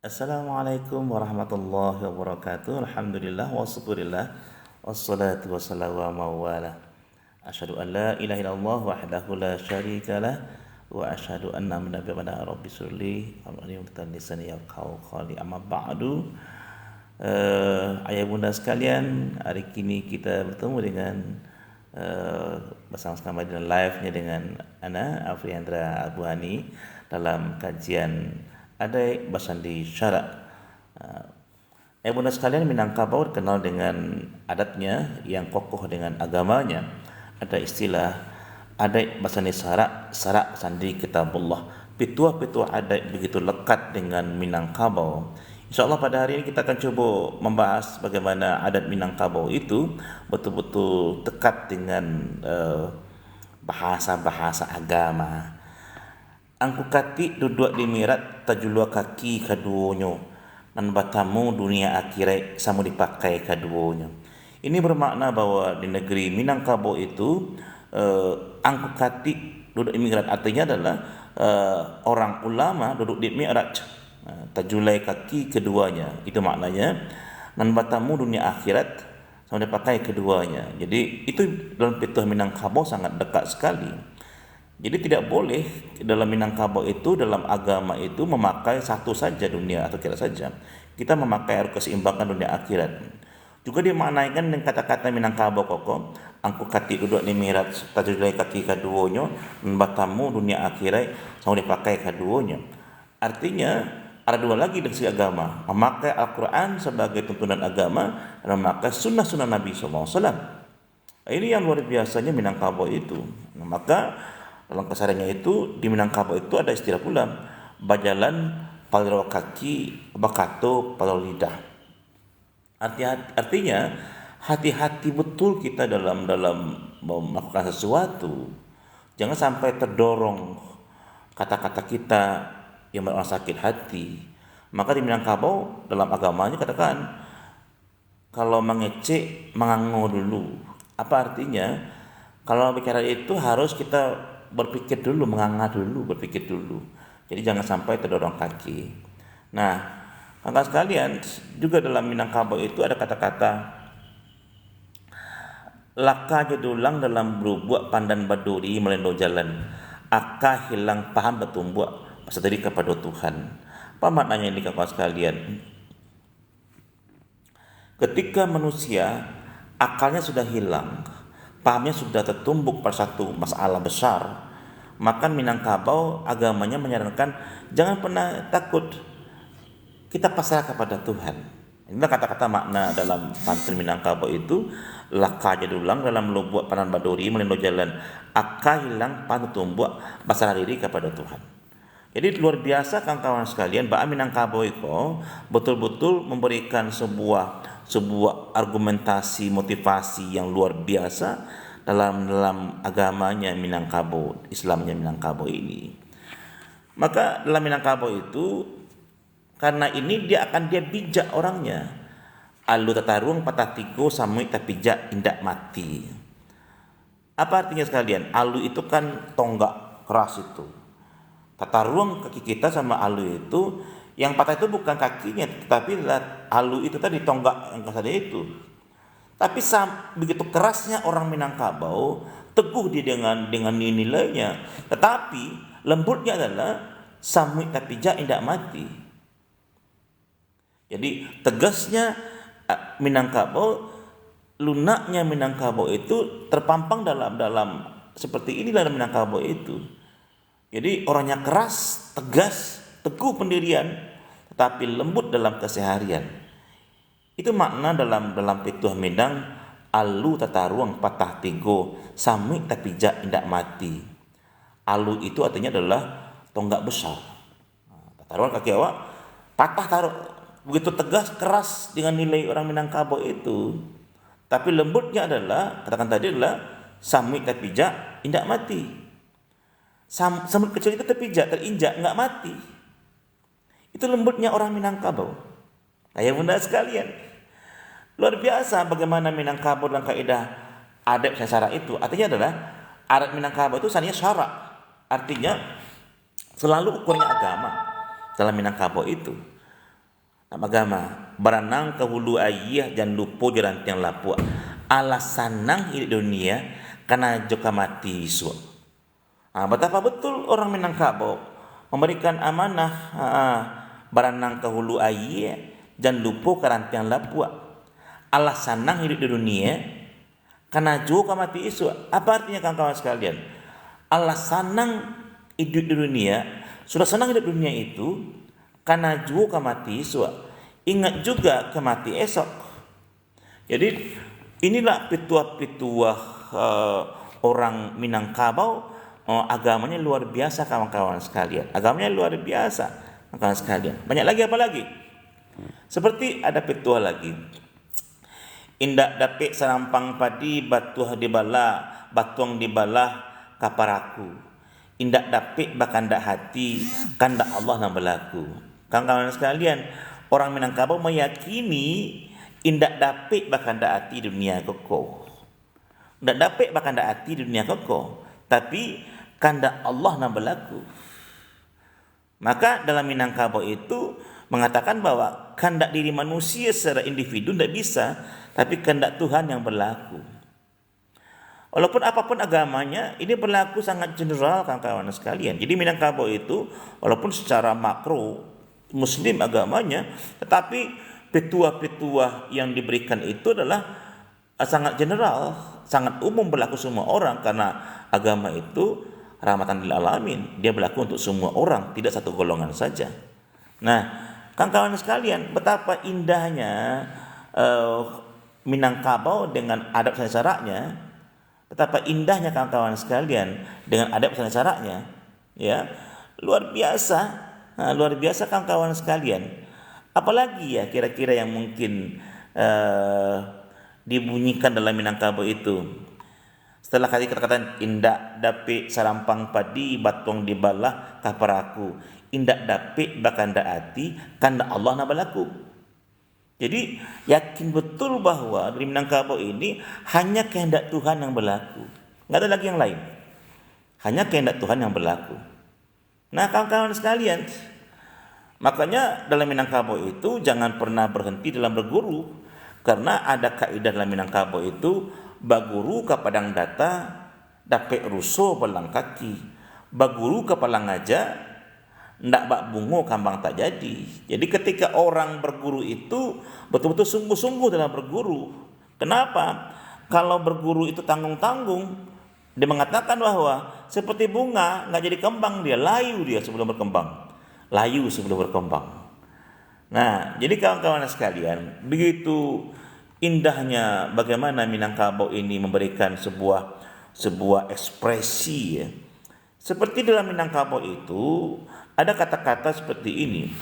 Assalamualaikum warahmatullahi wabarakatuh. Alhamdulillah wa syukurillah wassalatu wassalamu ala mawala. Asyhadu an la ilaha illallah wahdahu la syarikalah wa asyhadu anna nabiyana rabbi surli amri muqtan lisani yaqau qali amma ba'du. Ayah bunda sekalian, hari kini kita bertemu dengan bersama-sama dengan live-nya dengan Ana Afriandra Abu Hani dalam kajian Adai Basandi Syarak. Bunda sekalian, Minangkabau kenal dengan adatnya yang kokoh dengan agamanya. Ada istilah Adai Basandi Syarak, Syarak Sandi Kitabullah. Pitua-pitua adat begitu lekat dengan Minangkabau. InsyaAllah pada hari ini kita akan coba membahas bagaimana adat Minangkabau itu betul-betul dekat dengan bahasa-bahasa agama. Angku kati duduk di mirat tajulua kaki kaduonyo dan batamu dunia akhirat sama dipakai kaduonyo. Ini bermakna bahwa di negeri Minangkabau itu angku kati duduk di mirat artinya adalah orang ulama duduk di mirat, tajulai kaki keduanya. Itu maknanya dan batamu dunia akhirat sama dipakai keduanya. Jadi itu dalam pituah Minangkabau sangat dekat sekali. Jadi tidak boleh dalam Minangkabau itu, dalam agama itu memakai satu saja dunia atau akhirat saja. Kita memakai harus keseimbangan dunia akhirat. Juga dimaknaikan dengan kata-kata Minangkabau koko, angku kati duduk ni mirat tajulai kaki kaduonyo, batamu dunia akhirat sama dipakai kaduonyo. Artinya ada dua lagi dari segi agama, memakai Al-Quran sebagai tuntunan agama dan memakai sunnah-sunnah Nabi SAW. Ini yang luar biasanya Minangkabau itu. Maka dalam kesehariannya itu di Minangkabau itu ada istilah pula bajalan palau kaki bakato palau lidah. Artinya hati-hati betul kita dalam melakukan sesuatu. Jangan sampai terdorong kata-kata kita yang orang sakit hati. Maka di Minangkabau dalam agamanya katakan kalau mengecek mengango dulu. Apa artinya? Kalau bicara itu harus kita berpikir dulu, menganga dulu, berpikir dulu. Jadi jangan sampai terdorong kaki. Nah, kakak sekalian, juga dalam Minangkabau itu ada kata-kata laka jedulang dalam berubuk pandan baduri melendo jalan. Aka hilang paham bertumbuh bersedari kepada Tuhan. Apa maknanya ini kakak sekalian? Ketika manusia akalnya sudah hilang, pahamnya sudah tertumbuk pada satu masalah besar, maka Minangkabau agamanya menyarankan jangan pernah takut, kita pasrah kepada Tuhan. Inilah kata-kata makna dalam pantun Minangkabau itu, laka jadulang dalam lubuk panan baduri melendo jalan, aka hilang panu tumbuk pasrah diri kepada Tuhan. Jadi luar biasa kawan-kawan sekalian, bahwa Minangkabau itu betul-betul memberikan sebuah argumentasi motivasi yang luar biasa dalam agamanya Minangkabau, Islamnya Minangkabau ini. Maka dalam Minangkabau itu karena ini dia bijak orangnya. Alu tataruang patah tigo samui tapijak indak mati. Apa artinya sekalian? Alu itu kan tonggak keras itu. Tataruang kaki kita sama alu itu, yang patah itu bukan kakinya, tetapi alu itu tadi tonggak yang kasar itu. Tapi begitu kerasnya orang Minangkabau, teguh dia dengan nilainya. Tetapi lembutnya adalah samui tapijak indak mati. Jadi tegasnya Minangkabau, lunaknya Minangkabau itu terpampang dalam seperti ini dalam Minangkabau itu. Jadi orangnya keras, tegas, teguh pendirian, tetapi lembut dalam keseharian. Itu makna dalam pituah Minang, alu tataruang patah tigo, sami tapijak indak mati. Alu itu artinya adalah tonggak besar. Tataruang kaki awak patah taruh, begitu tegas, keras dengan nilai orang Minangkabau itu. Tapi lembutnya adalah, katakan tadi adalah sami tapijak indak mati. Semut kecil itu terpijak, terinjak, enggak mati. Itu lembutnya orang Minangkabau. Ayah bunda sekalian, luar biasa bagaimana Minangkabau dalam kaidah adat syarak itu. Artinya adalah adat Minangkabau itu sananya syarak. Artinya selalu ukurnya agama dalam Minangkabau itu. agama berenang ke hulu ayah jangan lupa jalan tiang lapuk alasan nang hidup dunia karena joka mati isu. Betapa betul orang Minangkabau memberikan amanah berenang ke hulu ayah jangan lupa karena tiang lapuk alasan nang hidup di dunia karena joka mati isu. Apa artinya kawan-kawan sekalian? Alasan nang hidup di dunia sudah senang hidup dunia itu karena juga mati isu. Ingat juga kemati esok. Jadi inilah petua-petua orang Minangkabau. Agamanya luar biasa kawan-kawan sekalian. Agamanya luar biasa kawan-kawan sekalian. Banyak lagi apa lagi? Seperti ada petua lagi. Indak dapik sarampang padi batuh dibalah, batuang dibalah kaparaku. Indak dapik bakandak hati kandak Allah nang berlaku. Kawan-kawan sekalian, orang Minangkabau meyakini indak dapik bakandak hati dunia koko. Indak dapik bakandak hati dunia koko, tapi kandak Allah nang berlaku. Maka dalam Minangkabau itu mengatakan bahwa kandak diri manusia secara individu tidak bisa, tapi kandak Tuhan yang berlaku. Walaupun apapun agamanya, ini berlaku sangat general kawan-kawan sekalian. Jadi Minangkabau itu walaupun secara makro Muslim agamanya, tetapi petua-petua yang diberikan itu adalah sangat general, sangat umum berlaku semua orang karena agama itu rahmatan lil alamin. Dia berlaku untuk semua orang, tidak satu golongan saja. Nah, kawan-kawan sekalian, betapa indahnya Minangkabau dengan adab dan syaratnya. Betapa indahnya kawan-kawan sekalian dengan adab dan syaratnya, ya luar biasa kawan-kawan sekalian. Apalagi ya kira-kira yang mungkin dibunyikan dalam Minangkabau itu. Setelah kali kata-kata indak dapik sarampang padi batuang dibalah kaparaku, indak dapik bakanda ati kanda Allah na balaku. Jadi yakin betul bahwa di Minangkabau ini hanya kehendak Tuhan yang berlaku. Enggak ada lagi yang lain. Hanya kehendak Tuhan yang berlaku. Nah, kawan-kawan sekalian, makanya dalam Minangkabau itu jangan pernah berhenti dalam berguru. Karena ada kaidah dalam Minangkabau itu baguru ke padang data dapek ruso belang kaki. Baguru ke palang aja ndak bak bungo kambang tak jadi. Jadi ketika orang berguru itu betul-betul sungguh-sungguh dalam berguru. Kenapa? Kalau berguru itu tanggung-tanggung, dia mengatakan bahwa seperti bunga nggak jadi kembang, dia layu dia sebelum berkembang. Layu sebelum berkembang. Nah, jadi kawan-kawan sekalian, begitu indahnya bagaimana Minangkabau ini memberikan sebuah ekspresi ya. Seperti dalam Minangkabau itu ada kata-kata seperti ini.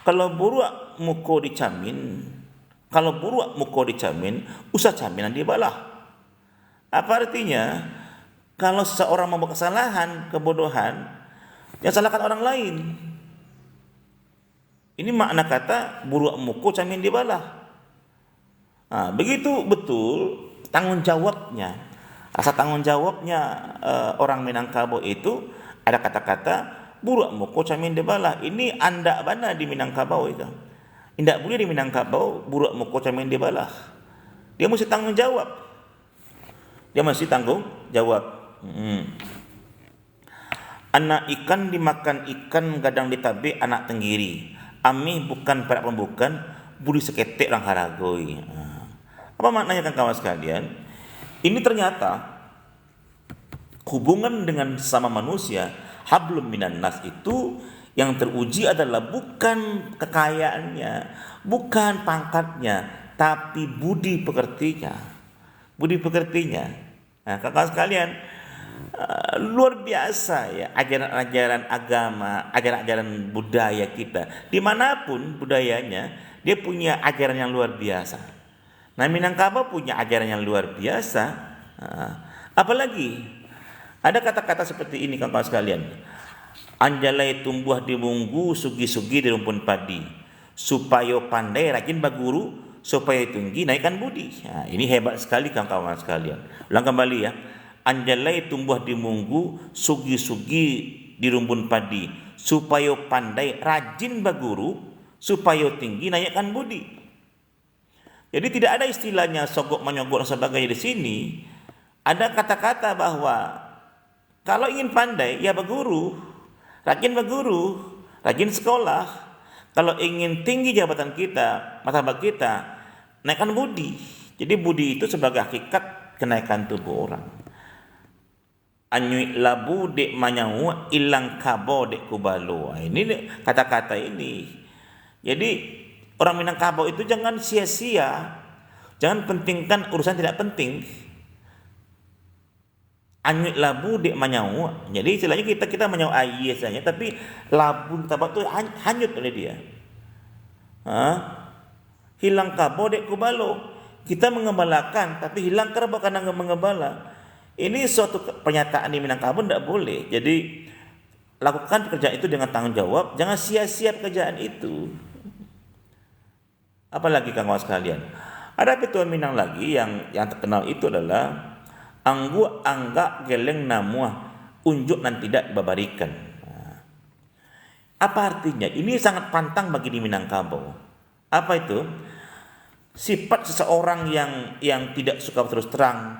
Kalau buruak muko dicamin, usah caminan dibalah. Apa artinya? Kalau seseorang membuat kesalahan, kebodohan, jangan salahkan orang lain. Ini makna kata buruak muko camin dibalah. Begitu betul tanggung jawabnya. Rasa tanggung jawabnya orang Minangkabau itu ada kata-kata buruak muko camin dibalah. Ini anda bana di Minangkabau itu. Tidak boleh di Minangkabau buruak muko camin dibalah. Dia mesti tanggung jawab. Anak ikan dimakan ikan gadang ditabe anak tenggiri. Amih bukan perak pembukan budi seketek orang haragoi. Apa maknanya kan kawan sekalian? Ini ternyata hubungan dengan sesama manusia, hablum minan nas itu yang teruji adalah bukan kekayaannya, bukan pangkatnya, tapi budi pekertinya. Budi pekertinya. Nah, kawan sekalian, luar biasa ya ajaran-ajaran agama, ajaran-ajaran budaya kita. Dimanapun budayanya, dia punya ajaran yang luar biasa. Nah, Minangkabau punya ajaran yang luar biasa. Apalagi ada kata-kata seperti ini kawan-kawan sekalian. Anjalai tumbuh di munggu, sugi-sugi di rumpun padi. Supaya pandai rajin baguru, supaya tinggi naikkan budi. Nah, ini hebat sekali kawan-kawan sekalian. Ulang kembali ya. Anjalai tumbuh di munggu, sugi-sugi di rumpun padi, supaya pandai, rajin baguru, supaya tinggi, naikkan budi. Jadi tidak ada istilahnya sogok menyogok dan sebagainya di sini. Ada kata-kata bahwa kalau ingin pandai ya berguru, rajin sekolah. Kalau ingin tinggi jabatan kita, martabat kita, naikkan budi. Jadi budi itu sebagai hakikat kenaikan tubuh orang. Anyui labu dek manyawu ilang kabo dek kubalo. Ini kata-kata ini. Jadi orang Minangkabau itu jangan sia-sia, jangan pentingkan urusan tidak penting. Anyut labu dek manyawu. Jadi istilahnya kita menyawu air saja, tapi labu tabak itu hanyut oleh dia. Hilang kabo dek kubalo. Kita mengembalakan, tapi hilang kerbau karena mengembala. Ini suatu pernyataan di Minangkabau tidak boleh. Jadi lakukan pekerjaan itu dengan tanggung jawab, jangan sia-sia pekerjaan itu. Apalagi kawan sekalian, ada petuan Minang lagi yang terkenal itu adalah anggu angga geleng namuah unjuk dan tidak dibabarikan. Apa artinya? Ini sangat pantang bagi di Minangkabau. Apa itu? Sifat seseorang yang tidak suka terus terang,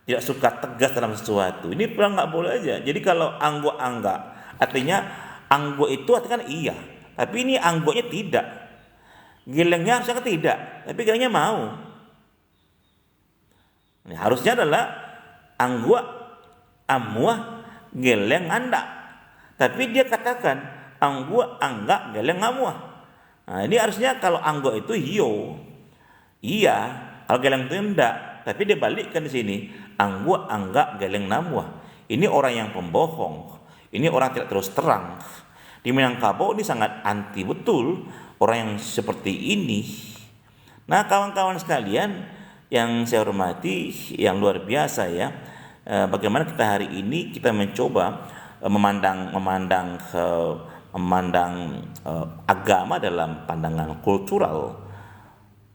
tidak suka tegas dalam sesuatu. Ini pernah nggak boleh aja. Jadi kalau anggo angga, artinya anggo itu artinya kan iya, tapi ini anggonya tidak. Gelengnya harusnya tidak, tapi gelengnya mau. Ini harusnya adalah anggo amuah geleng anda, tapi dia katakan anggo angga geleng amuah. Nah, ini harusnya kalau anggo itu iya, kalau geleng itu enggak. Tapi dia balikkan di sini, anggo angga geleng namuah. Ini orang yang pembohong, ini orang tidak terus terang. Di Minangkabau ini sangat anti betul orang yang seperti ini. Nah, kawan-kawan sekalian yang saya hormati, yang luar biasa ya, bagaimana kita hari ini kita mencoba memandang agama dalam pandangan kultural.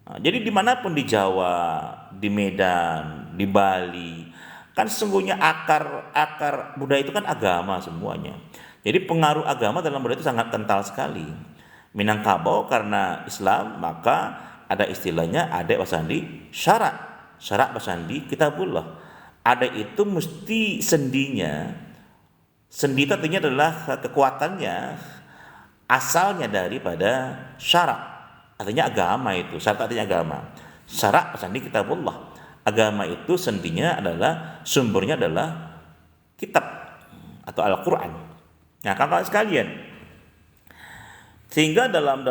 Jadi dimanapun di Jawa, di Medan, di Bali, kan sesungguhnya akar budaya itu kan agama semuanya. Jadi pengaruh agama dalam budaya itu sangat kental sekali. Minangkabau karena Islam, maka ada istilahnya ada basandi syarat basandi kitabullah. Ada itu mesti sendinya. Sendi itu artinya adalah kekuatannya asalnya daripada syarat. Artinya agama itu, syarat artinya agama. Syarat basandi kitabullah. Agama itu sendinya adalah, sumbernya adalah kitab atau Al-Quran. Nah, kawan-kawan sekalian, sehingga dalam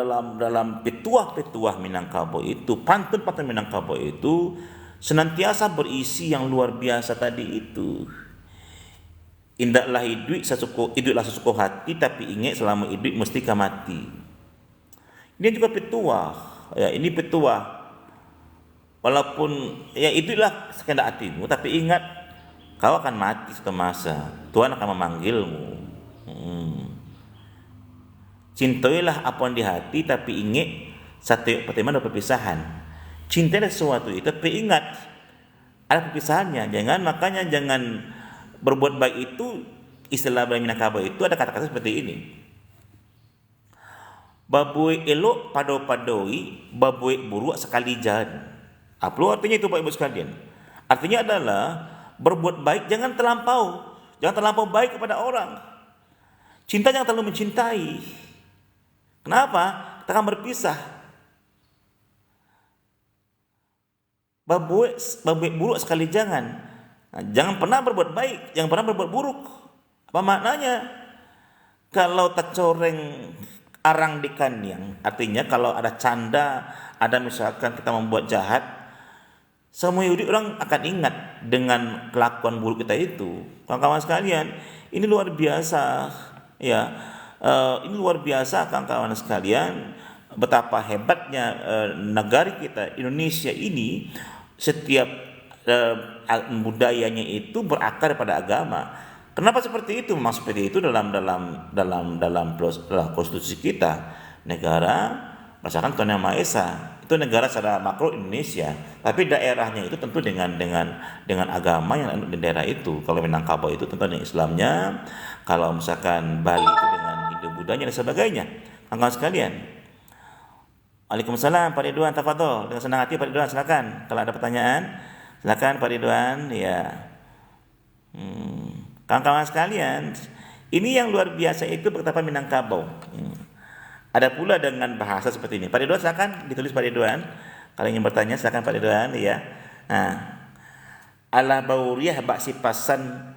petuah Minangkabau itu, pantun-pantun Minangkabau itu senantiasa berisi yang luar biasa tadi itu. Indahlah hiduplah sesuku hati, tapi ingat selama hidup mesti mati. Ini juga petuah, ya ini petuah. Walaupun ya itulah sekehendak hatimu, tapi ingat kau akan mati suatu masa. Tuhan akan memanggilmu. Cintailah apa yang di hati, tapi ingat satu pertemuan dan perpisahan. Cintailah sesuatu itu, tapi ingat ada perpisahannya. Jangan berbuat baik itu, istilah Minangkabau itu ada kata-kata seperti ini. Babui elok padoi, babui buruk sekali jalan. Apa artinya itu Pak Ibu sekalian? Artinya adalah berbuat baik jangan terlampau baik kepada orang. Cinta jangan terlalu mencintai. Kenapa? Kita akan berpisah. Babui buruk sekali jangan. Nah, jangan pernah berbuat baik, jangan pernah berbuat buruk. Apa maknanya? Kalau tercoreng arang di kaniang, artinya kalau ada canda, ada misalkan kita membuat jahat, semua Yahudi orang akan ingat dengan kelakuan buruk kita itu. Kawan-kawan sekalian, ini luar biasa, ya, ini luar biasa kawan-kawan sekalian, betapa hebatnya negara kita Indonesia ini, setiap budayanya itu berakar pada agama. Kenapa seperti itu? Memang seperti itu dalam konstitusi kita. Negara berdasarkan Tuhan Yang Maha Esa. Itu negara secara makro Indonesia, tapi daerahnya itu tentu dengan agama yang ada di daerah itu. Kalau Minangkabau itu tentu dengan Islamnya, kalau misalkan Bali itu dengan Hindu keluarganya dan sebagainya. Kawan-kawan sekalian. Waalaikumsalam Pak Ridwan, tafadhol. Dengan senang hati Pak Ridwan, silakan. Kalau ada pertanyaan, silakan Pak Ridwan, ya. Kawan-kawan sekalian, ini yang luar biasa itu betapa Minangkabau. Ada pula dengan bahasa seperti ini. Pak Ridwan silakan ditulis Pak Ridwan. Kalau ingin bertanya silakan Pak Ridwan, ya. Nah, Allah bauriah bak sipasan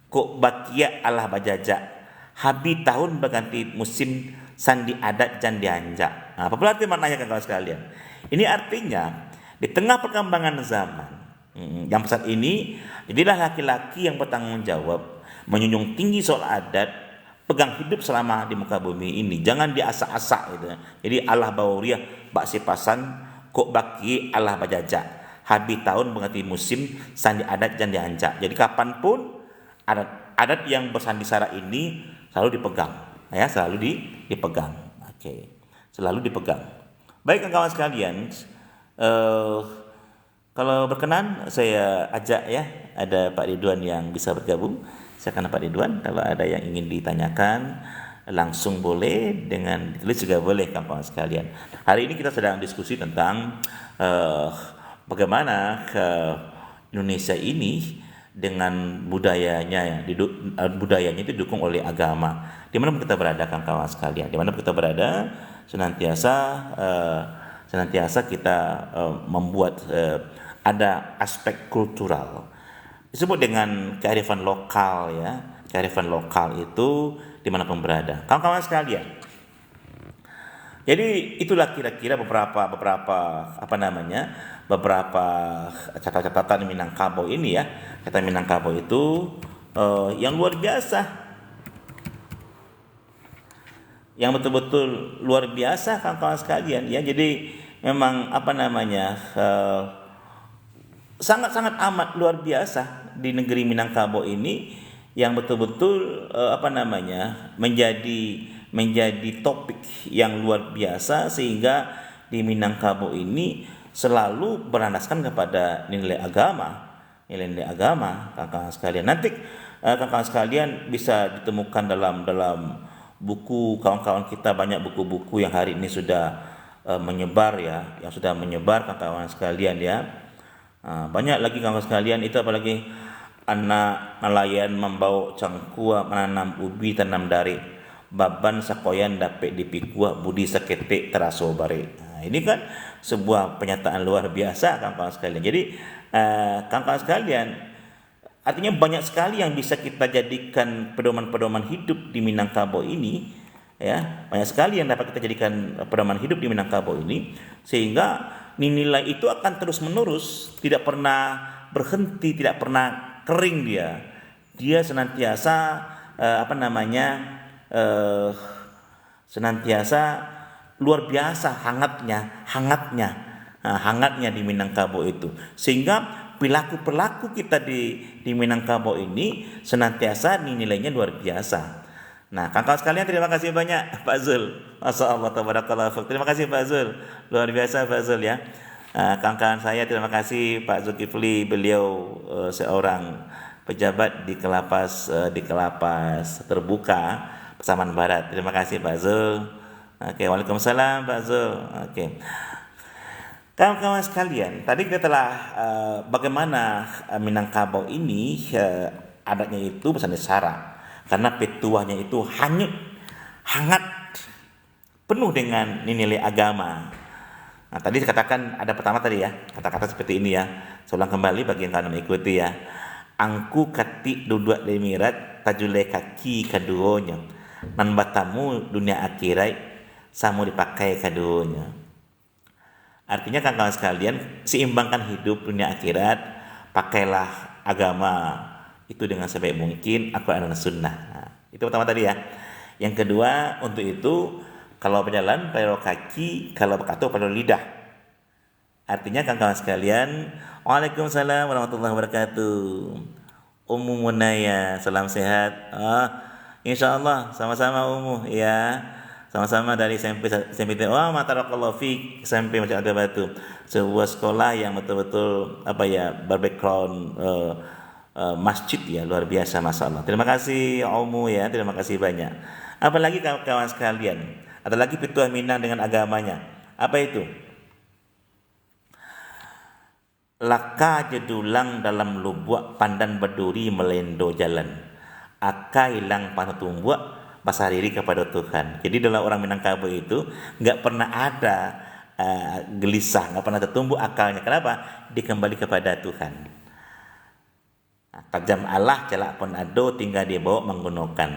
kok bakia Allah bajaja. Habi tahun berganti musim sandi adat jan dianjak. Nah, apa berarti maknanya kawan sekalian? Ini artinya di tengah perkembangan zaman, yang saat ini jadilah laki-laki yang bertanggung jawab, menjunjung tinggi soal adat, pegang hidup selama di muka bumi ini. Jangan diasak-asak gitu. Jadi Allah bauriah bak sipasan kok baki Allah bajaja. Habis tahun berganti musim sandi adat jan dianjak. Jadi kapanpun adat yang bersandi sara ini selalu dipegang, ya, selalu dipegang. Oke. Selalu dipegang. Baik kawan-kawan sekalian, kalau berkenan saya ajak ya, ada Pak Ridwan yang bisa bergabung. Silakan Pak Ridwan, kalau ada yang ingin ditanyakan langsung boleh, dengan ditulis juga boleh kawan-kawan sekalian. Hari ini kita sedang diskusi tentang bagaimana Indonesia ini dengan budayanya itu didukung oleh agama. Di mana kita berada kawan-kawan sekalian, di mana kita berada senantiasa kita membuat ada aspek kultural disebut dengan kearifan lokal, ya. Kearifan lokal itu dimanapun berada kawan-kawan sekalian. Jadi itulah kira-kira beberapa catatan Minangkabau ini, ya. Kata Minangkabau itu yang luar biasa, yang betul-betul luar biasa kawan-kawan sekalian, ya. Jadi memang sangat-sangat amat luar biasa di negeri Minangkabau ini, yang betul-betul menjadi topik yang luar biasa, sehingga di Minangkabau ini selalu berlandaskan kepada nilai agama kawan-kawan sekalian. Nanti kawan-kawan sekalian bisa ditemukan dalam buku kawan-kawan kita, banyak buku-buku yang hari ini sudah menyebar, ya, yang sudah menyebar kawan-kawan sekalian, ya. Banyak lagi kawan-kawan sekalian, itu apalagi anak nelayan membawa cangkua menanam ubi tanam dari baban sakoyan dapat dipikua budi saketik teraso bare. Nah, ini kan sebuah pernyataan luar biasa kawan-kawan sekalian. Jadi kawan-kawan sekalian, artinya banyak sekali yang bisa kita jadikan pedoman-pedoman hidup di Minangkabau ini, ya. Banyak sekali yang dapat kita jadikan pedoman hidup di Minangkabau ini, sehingga nilai itu akan terus menerus, tidak pernah berhenti, tidak pernah kering dia. Dia senantiasa senantiasa luar biasa hangatnya di Minangkabau itu, sehingga perilaku kita di Minangkabau ini senantiasa nilainya luar biasa. Nah, kawan-kawan sekalian, terima kasih banyak Pak Zul. Masyaallah tabarakallah. Terima kasih Pak Zul. Luar biasa Pak Zul, ya. Kawan-kawan saya, terima kasih Pak Zulkifli, beliau seorang pejabat di Kelapas Terbuka Pasaman Barat. Terima kasih Pak Zul. Oke, waalaikumsalam Pak Zul. Oke. Kawan-kawan sekalian, tadi kita telah bagaimana Minangkabau ini adatnya itu bersandi sara, karena petuahnya itu hangat, penuh dengan nilai agama. Nah, tadi dikatakan ada pertama tadi, ya, kata-kata seperti ini, ya. Saya ulang kembali bagi yang kalian mengikuti, ya. Angku kati duduk demirat tajule kaki kaduonya, nan batamu dunia akhirat samu dipakai kaduonya. Artinya kawan-kawan sekalian, seimbangkan hidup dunia akhirat, pakailah agama itu dengan sebaik mungkin, Al-Quran dan Sunnah. Nah, itu pertama tadi, ya. Yang kedua, untuk itu kalau berjalan pakai kaki, kalau berkata pakai lidah. Artinya kawan-kawan sekalian, waalaikumsalam warahmatullahi wabarakatuh. Ummu Munaya, salam sehat. Insyaallah sama-sama Ummu, ya. Sama-sama dari SMP Matarakallahu Fik, SMP Masjid Al Batu. Sebuah sekolah yang betul-betul berbackground masjid, ya, luar biasa, masyaallah. Terima kasih Ummu, ya, terima kasih banyak. Apalagi kawan-kawan sekalian, ada lagi Petua Minang dengan agamanya. Apa itu? Laka jedulang dalam lubuk pandan berduri melendo jalan. Aka hilang panah tumbuak pasar diri kepada Tuhan. Jadi dalam orang Minangkabau itu nggak pernah ada gelisah, nggak pernah tertumbuh akalnya. Kenapa? Dia kembali kepada Tuhan. Tajam Allah celak pun ado tinggal dia bawa menggunakan.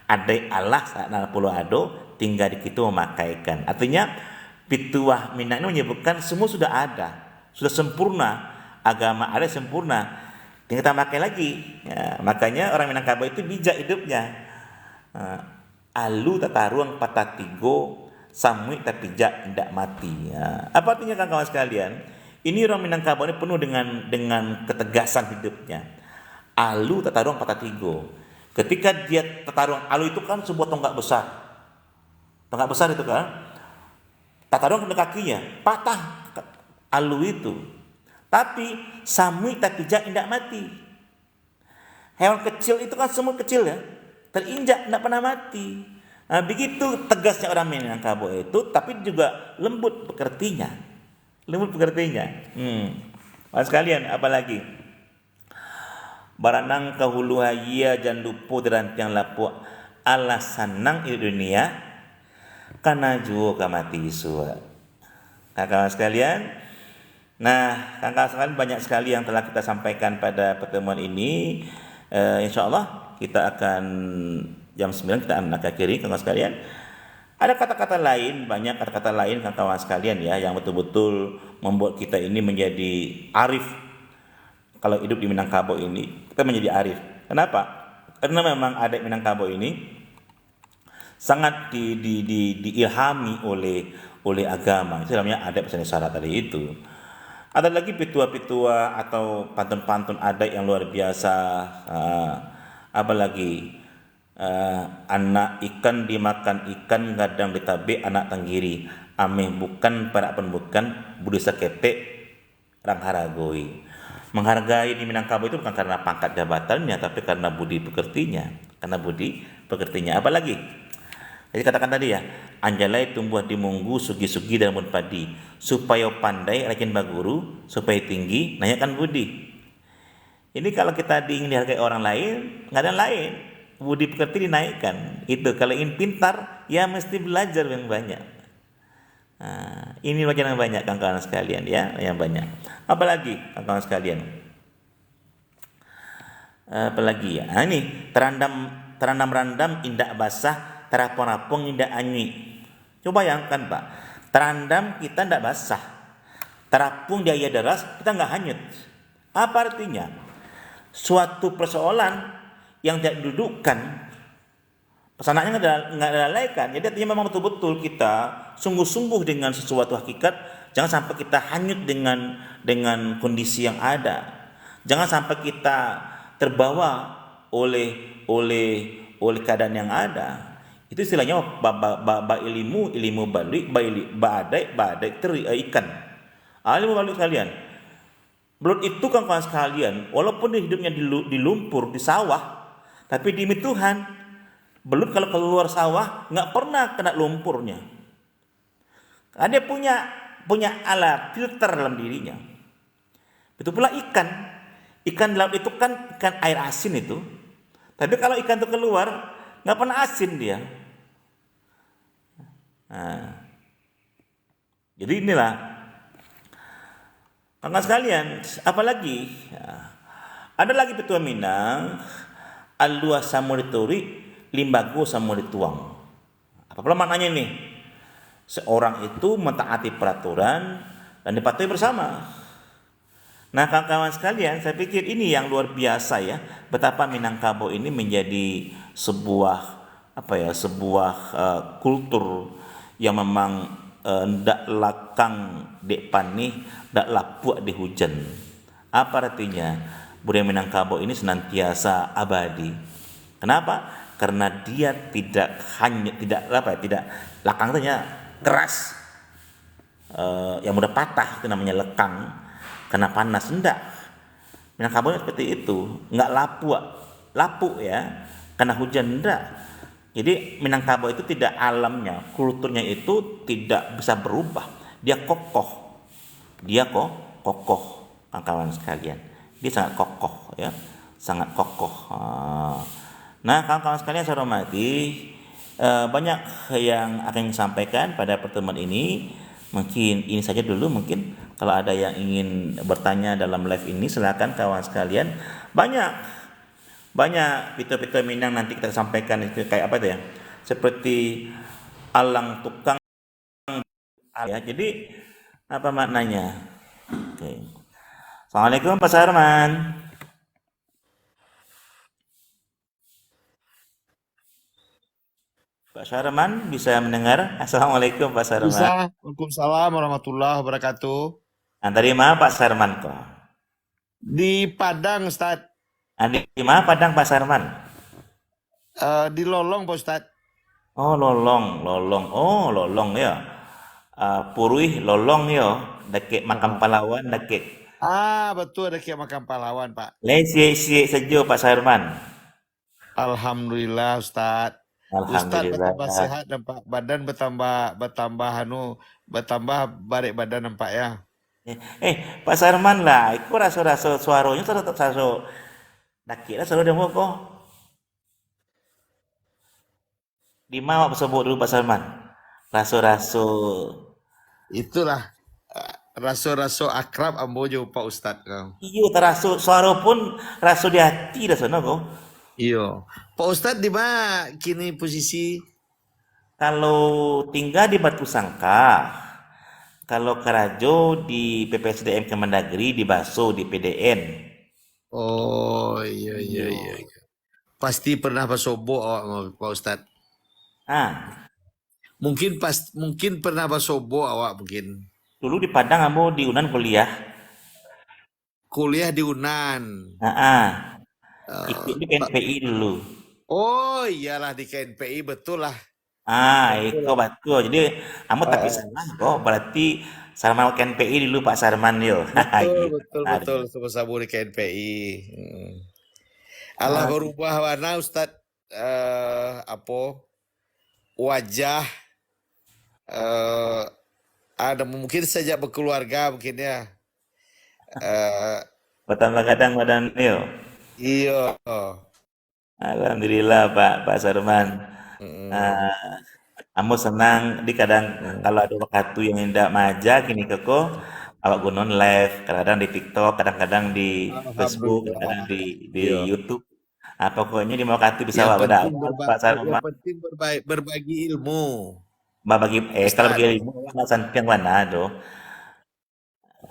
Adai Allah saat 60 ado tinggal di kita memakaikan. Artinya Pituah Minang ini menyebutkan semua sudah ada, sudah sempurna, agama ada sempurna, tinggal kita pakai lagi. Ya, makanya orang Minangkabau itu bijak hidupnya. Alu tata ruang patah tigo, samui tapi jak tidak mati. Ya. Apa artinya kawan-kawan sekalian? Ini orang Minangkabau ini penuh dengan ketegasan hidupnya. Alu tata ruang patah tigo. Ketika dia tata ruang, alu itu kan sebuah tonggak besar. Tonggak besar itu kan. Tata ruang kena kakinya, patah alu itu. Tapi samui tapi jak tidak mati. Hewan kecil itu kan semua kecil ya, terinjak tidak pernah mati. Nah, begitu tegasnya orang Minangkabau itu, tapi juga lembut pekertinya. Mas sekalian, apalagi baranang kahulu haya jangan lupa derantiang lapuk alasan nang di dunia karena juo kamati suat. Kawan sekalian, nah kawan sekalian banyak sekali yang telah kita sampaikan pada pertemuan ini. InsyaAllah kita akan jam 9 kita akan akhiri kawan sekalian. Ada kata-kata lain, banyak kata-kata lain kawan sekalian ya, yang betul-betul membuat kita ini menjadi arif. Kalau hidup di Minangkabau ini kita menjadi arif. Kenapa? Karena memang adat Minangkabau ini sangat diilhami oleh agama. Itu namanya adat pesan syarat tadi itu. Ada lagi pitua-pitua atau pantun-pantun adat yang luar biasa. Apa lagi? Anak ikan dimakan ikan, gadang ditabe anak tanggiri. Ameh bukan para bukan budi saketek rang haragoi. Menghargai di Minangkabau itu bukan karena pangkat jabatannya, tapi karena budi pekertinya. Apa lagi? Jadi katakan tadi ya, anjalai tumbuh di munggu sugi-sugi dalam padi, supaya pandai rajin baguru, supaya tinggi nanyakan budi. Ini kalau kita ingin dihargai orang lain, nggak ada yang lain, budi pekerti dinaikkan. Itu kalau ingin pintar, ya mesti belajar yang banyak. Nah, ini belajar yang banyak kawan-kawan sekalian ya, yang banyak. Apalagi kawan-kawan sekalian? Apalagi ya? Nah, ini terandam-randam indak basah. Terapung-apung indah anyui. Coba bayangkan Pak, terandam kita tidak basah, terapung di air deras kita nggak hanyut. Apa artinya? Suatu persoalan yang tidak didudukkan, pesanannya nggak ada lalaikan. Jadi artinya memang betul-betul kita sungguh-sungguh dengan sesuatu hakikat. Jangan sampai kita hanyut dengan kondisi yang ada. Jangan sampai kita terbawa oleh keadaan yang ada. Itu istilahnya ilmu balik badai teri ikan. Ilmu balik sekalian. Belut itu kan kawan sekalian, walaupun dia hidupnya di lumpur, di sawah, tapi demi Tuhan, belut kalau keluar sawah nggak pernah kena lumpurnya. Dia punya alat filter dalam dirinya. Itu pula ikan laut itu kan ikan air asin itu. Tapi kalau ikan itu keluar nggak pernah asin dia. Nah, jadi inilah kawan sekalian. Apalagi ada lagi Petua Minang, alua samurituri limbago samurituang. Apa pula maknanya ini? Seorang itu mentaati peraturan dan dipatuhi bersama. Nah kawan-kawan sekalian, saya pikir ini yang luar biasa ya, betapa Minangkabau ini menjadi sebuah kultur yang memang ndak lakang dek panih, ndak lapuk di hujan. Apa artinya? Budaya Minangkabau ini senantiasa abadi. Kenapa? Karena dia tidak lakang artinya keras, yang mudah patah, itu namanya lekang, kena panas. Enggak. Minangkabau seperti itu, enggak lapuk ya, kena hujan enggak. Jadi Minangkabau itu tidak alamnya, kulturnya itu tidak bisa berubah. Dia kokoh, dia kok kokoh, kawan-kawan sekalian. Dia sangat kokoh ya, sangat kokoh. Nah, kawan-kawan sekalian saya hormati, banyak yang akan sampaikan pada pertemuan ini. Mungkin ini saja dulu, mungkin kalau ada yang ingin bertanya dalam live ini silakan kawan sekalian. Banyak banyak fitur-fitur Minang nanti kita sampaikan itu kayak apa itu ya, seperti alang tukang ya. Jadi apa maknanya? Oke. Assalamualaikum Pak Sarman. Pak Sarman bisa mendengar? Assalamualaikum Pak Sarman. Bisa. Waalaikumsalam warahmatullahi wabarakatuh. Nah, dari mana Pak Sarman kok? Di Padang, Ustaz. Nah, di mana Padang Pak Sarman? Di Lolong, Pak Ustaz. Oh, Lolong, Lolong. Oh, Lolong ya. Purih Lolong ya. Dekat makam Heeh. pahlawan dekat. Betul ada kiat makam pahlawan, Pak. Lesi sejo Pak Sarman. Alhamdulillah, Ustaz. Ustaz Alhamdulillah. bertambah sehat nampak badan bertambah bertambah bertambah barik badan nampak ya. Pak Sarman lah, iku raso-raso suaranya tetap raso dakik lah selalu demo kok. Di mana Pak sebut dulu Pak Sarman? Raso-raso. Itulah raso-raso akrab ambo jo Pak Ustaz kau. Iyo teraso suara pun raso di hati dah sana kok. Iyo. Pak Ustaz di mana kini posisi? Kalau tinggal di Batu Sangka, kalau Karajo di PPSDM Kemendagri, di Baso di PDN. Oh, iya iya Iyo. iya. Pasti pernah bersobo awak Pak Ustaz. Ah, Mungkin pernah bersobo awak mungkin. dulu di Padang kamu di Unan kuliah. Kuliah di Unan. Ah, ikut Eh, di Pak. KNPI dulu. Oh iyalah di KNPI betul lah. Betul Iko lah. betul. Jadi, kamu tapi Eh, salah kok. Berarti Sarman KNPI dulu Pak Sarman yo. betul Gitu. betul betul Benar. sama-sama di KNPI. Allah Ah, berubah warna Ustadz, apa wajah, eh ada mungkin sejak berkeluarga mungkin ya. Eh Bertambah kadang badan yo. iya. Alhamdulillah Pak Sarman. Mm, Ah, kamu senang di kadang mm. kalau ada waktu yang tidak maja kini keko awak gunon live kadang di TikTok, kadang-kadang di Facebook, Alhamdulillah. kadang di Iya. YouTube. Pokoknya di waktu bisa Yang awak penting berdakwah Pak yang Sarman. penting berbagi ilmu, Bagi kalau bagi Ustadz. ilmu nak santiang mana do.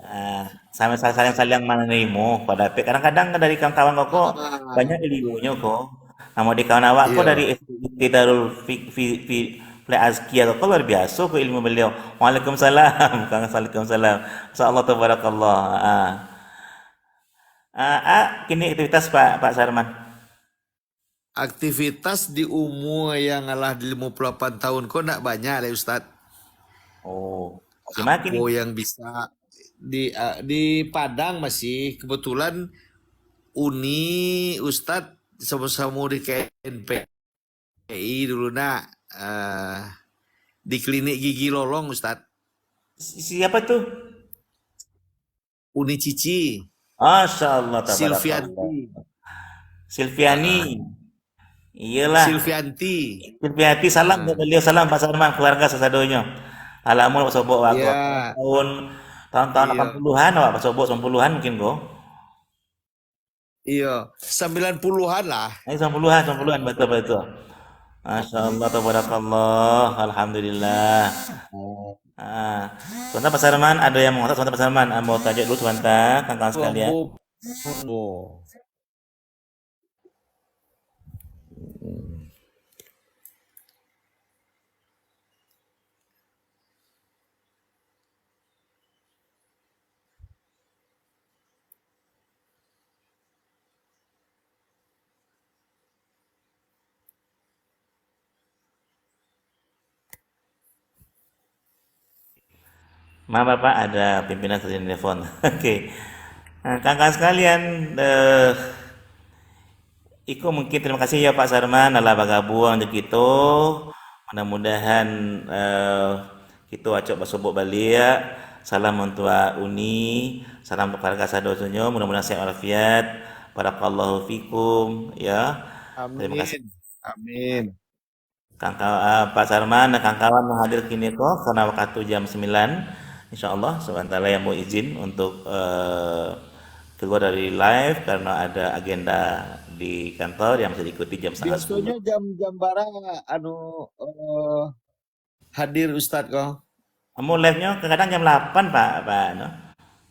Ah, sama saling-saling menerima pada kadang-kadang dari kawan-kawan kok banyak Ah, ilmunya kok. Namun di kawan awak kok dari iya. FPIT Darul Play Azkia kok luar biasa kok ilmu beliau. Waalaikumsalam. Waalaikumsalam. Insyaallah tabarakallah. Kini aktivitas Pak Sarman. Aktivitas di umur yang alah di 58 tahun kok nak banyak deh Ustadz. Oh, gimana Apa kini? yang bisa di Padang masih kebetulan Uni Ustadz sama-sama di KNPI dulu nak, di klinik gigi Lolong Ustadz. Siapa tuh? Uni Cici, Masya Allah tabarakallah. Silvianti, Silviani. Iyalah. Silvianti. Hati salam buat Ah, beliau, salam Pak Sarman, keluarga sesadonya. Alamun Pak Sobo waktu iya, tahun tahun-tahun iya, 80-an Pak Sobo 90-an mungkin kok. iya. 90-an lah. 90-an, 90-an betul betul. Masya Allah, tabarakallah, alhamdulillah. Oh, Sebentar Pak Sarman, ada yang mau sebentar Pak Sarman, mau tanya dulu sebentar, kawan-kawan sekalian. Ambo. Oh. Maaf Bapak, ada pimpinan stasiun telepon. Oke. Kawan-kawan sekalian, Iku mungkin terima kasih ya Pak Sarman ala bagabung untuk itu. Mudah-mudahan kita acok basubuk balik ya. Salam untuk Uni, salam untuk keluarga sadosunyo, mudah-mudahan sehat walafiat. Barakallahu fikum ya. Terima kasih Amin. Amin. Pak Sarman dan kawan-kawan menghadir kini kok karena waktu jam 9. Insyaallah sebentar yang mau izin untuk keluar dari live karena ada agenda di kantor yang bisa diikuti jam setengah 10. Biasanya jam-jam bara anu hadir Ustadz kok. Kamu live-nya kadang jam 8 Pak Pak no?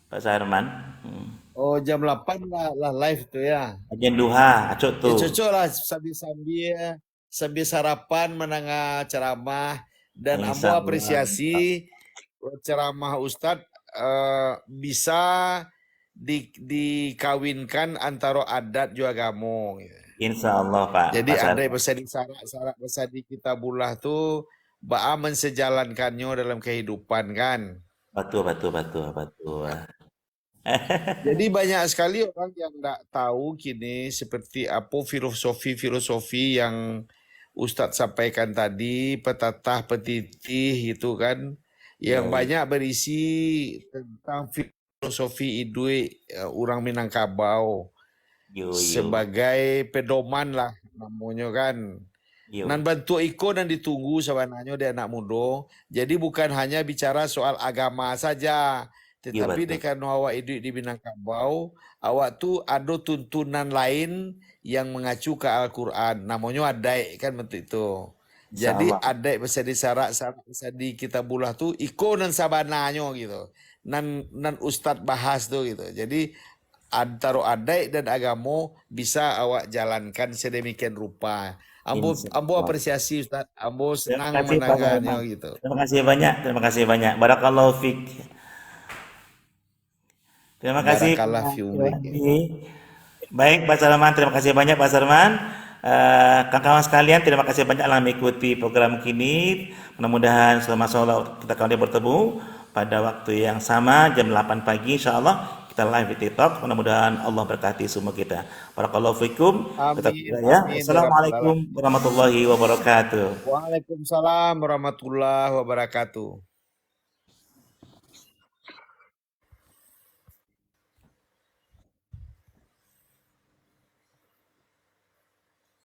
Pak Sarman. Hmm. Oh jam 8 lah live tuh ya. Ajen duha, acuk Ya tuh. cocok lah sambil-sambil sambil sarapan menengah ceramah dan ambo Insya Allah. apresiasi ceramah Ustadz bisa dikawinkan antara adat juga agama. Gitu. Insya Allah Pak Jadi Pak andai Sarman. besar di syarat besar di kita bulah tuh Ba'a mensejalankannya dalam kehidupan kan. Betul betul betul betul. Jadi banyak sekali orang yang tidak tahu kini seperti apa filosofi yang Ustadz sampaikan tadi, petatah petitih itu kan, yang Yo banyak berisi tentang filosofi idui orang Minangkabau yo sebagai pedoman lah namanya kan. yo Nan bantu iko dan ditunggu sebenarnya dia anak muda. Jadi bukan hanya bicara soal agama saja, yo tetapi betul. dekat awak hidup di Minangkabau, awak tuh ada tuntunan lain yang mengacu ke Al-Quran. Namanya adai kan bentuk itu. Insya Jadi Allah. adai bisa disarak bisa di kita bulah tuh iko dan sabananya gitu. Nan Ustadz bahas tuh gitu. Jadi antara adai dan agama bisa awak jalankan sedemikian rupa. Ambo Insya ambo Allah. apresiasi Ustaz. Ambo Terima senang kasih Pak mendengarnya Sarman. gitu. Terima kasih banyak. Terima kasih banyak. Barakallahu fiik. Terima kasih. Barakallah fi Terima umrik. kasih. Baik Pak Sarman, terima kasih banyak Pak Sarman. Kawan-kawan sekalian, terima kasih banyak telah mengikuti program kini. Mudah-mudahan selama sore kita kembali bertemu pada waktu yang sama jam 8 pagi insya Allah kita live di TikTok. Mudah-mudahan Allah berkati semua kita. Barakallahu fikum. Tetap Amin, ya. amin ya rabbal Assalamualaikum alamin. warahmatullahi wabarakatuh. Waalaikumsalam warahmatullahi wabarakatuh.